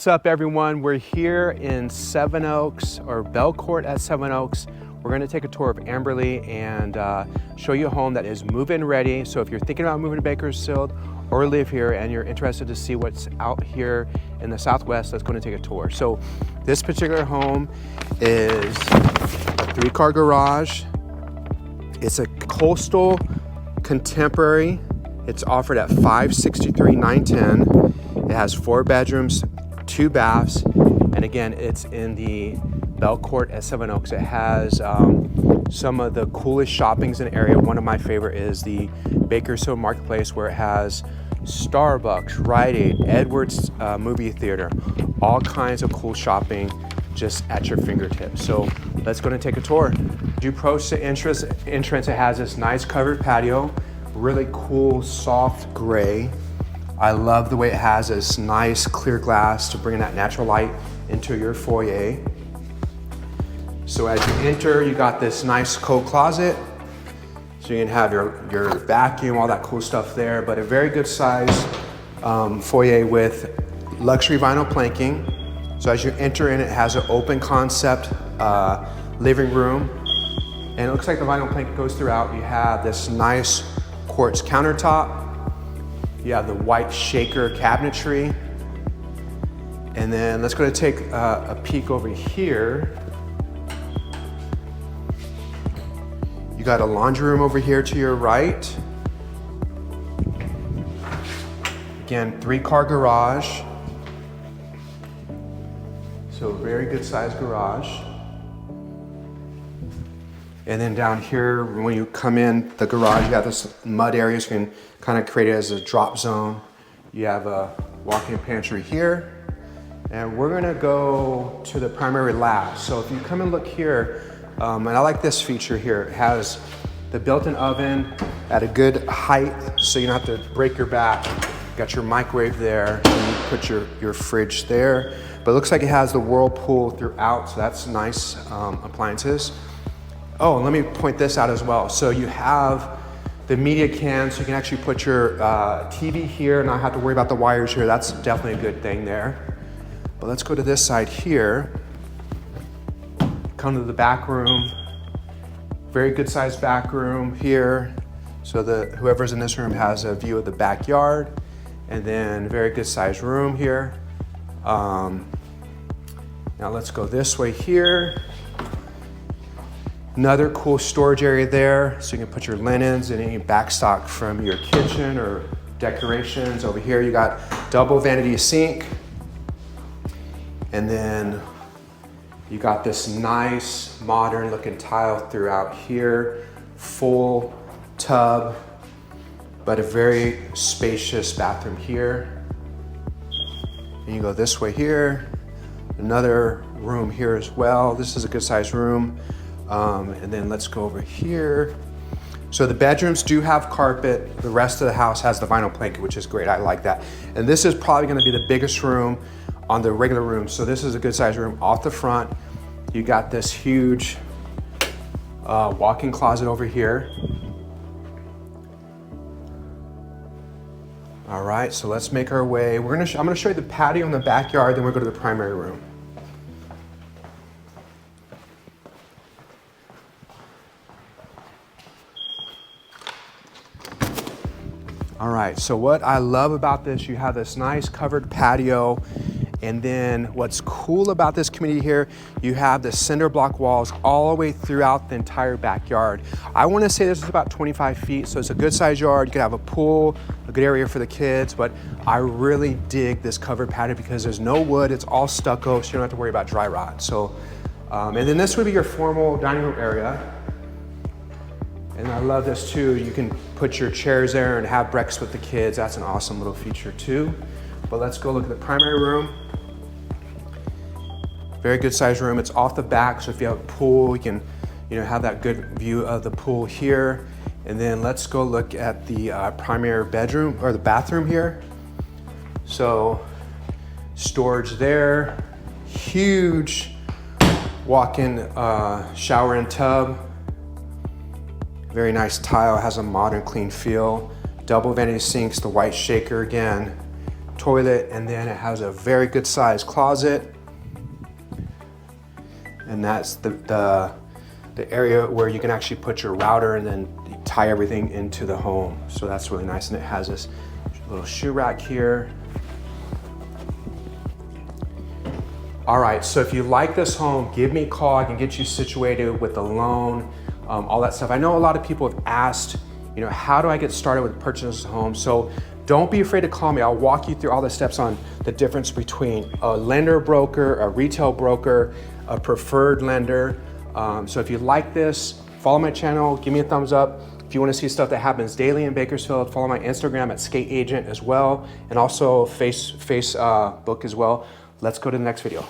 What's up, everyone? We're here in Sevenoaks, or Belcourt at Sevenoaks. We're going to take a tour of Amberley and show you a home that is move-in ready. So if you're thinking about moving to Bakersfield or live here and you're interested to see what's out here in the Southwest, let's go and take a tour. So this particular home is a 3-car garage. It's a coastal contemporary. It's offered at $563,910. It has 4 bedrooms, 2 baths, and again, it's in the Belcourt at Sevenoaks. It has some of the coolest shoppings in the area. One of my favorite is the Bakersfield Marketplace, where it has Starbucks, Rite Aid, Edwards movie theater, all kinds of cool shopping just at your fingertips. So let's go and take a tour. As you approach the entrance, it has this nice covered patio, really cool soft gray. I love the way it has this nice clear glass to bring that natural light into your foyer. So as you enter, you got this nice coat closet. So you can have your vacuum, all that cool stuff there, but a very good size foyer with luxury vinyl planking. So as you enter in, it has an open concept living room. And it looks like the vinyl plank goes throughout. You have this nice quartz countertop. You have the white shaker cabinetry. And then let's go to take a peek over here. You got a laundry room over here to your right. Again, 3-car garage. So very good sized garage. And then down here, when you come in the garage, you have this mud area, so you can kind of create it as a drop zone. You have a walk-in pantry here. And we're gonna go to the primary last. So if you come and look here, and I like this feature here, it has the built-in oven at a good height, so you don't have to break your back. You got your microwave there, and you put your fridge there. But it looks like it has the whirlpool throughout, so that's nice appliances. Oh, and let me point this out as well. So you have the media can, so you can actually put your TV here and not have to worry about the wires here. That's definitely a good thing there. But let's go to this side here. Come to the back room. Very good sized back room here. So whoever's in this room has a view of the backyard. And then very good sized room here. Now let's go this way here. Another cool storage area there, so you can put your linens and any backstock from your kitchen or decorations. Over here you got double vanity sink. And then you got this nice modern looking tile throughout here. Full tub, but a very spacious bathroom here. And you go this way here. Another room here as well. This is a good sized room. And then let's go over here. So the bedrooms do have carpet. The rest of the house has the vinyl plank, which is great. I like that. And this is probably gonna be the biggest room on the regular room. So this is a good size room off the front. You got this huge walk-in closet over here. All right, so let's make our way. I'm gonna show you the patio in the backyard, then we'll go to the primary room. All right, so what I love about this, you have this nice covered patio, and then what's cool about this community here, you have the cinder block walls all the way throughout the entire backyard. I wanna say this is about 25 feet, so it's a good sized yard. You can have a pool, a good area for the kids, but I really dig this covered patio because there's no wood, it's all stucco, so you don't have to worry about dry rot. So, and then this would be your formal dining room area. And I love this too. You can put your chairs there and have breakfast with the kids. That's an awesome little feature too. But let's go look at the primary room. Very good sized room. It's off the back, so if you have a pool, you can have that good view of the pool here. And then let's go look at the primary bedroom or the bathroom here. So storage there, huge walk-in shower and tub. Very nice tile, has a modern clean feel. Double vanity sinks, the white shaker again. toilet, and then it has a very good sized closet. And that's the area where you can actually put your router and then tie everything into the home. So that's really nice. And it has this little shoe rack here. All right, so if you like this home, give me a call. I can get you situated with a loan, all that stuff. I know a lot of people have asked, you know, how do I get started with purchasing this home? So don't be afraid to call me. I'll walk you through all the steps on the difference between a lender broker, a retail broker, a preferred lender. So if you like this, follow my channel, give me a thumbs up. If you want to see stuff that happens daily in Bakersfield, follow my Instagram at SkateAgent as well, and also Facebook as well. Let's go to the next video.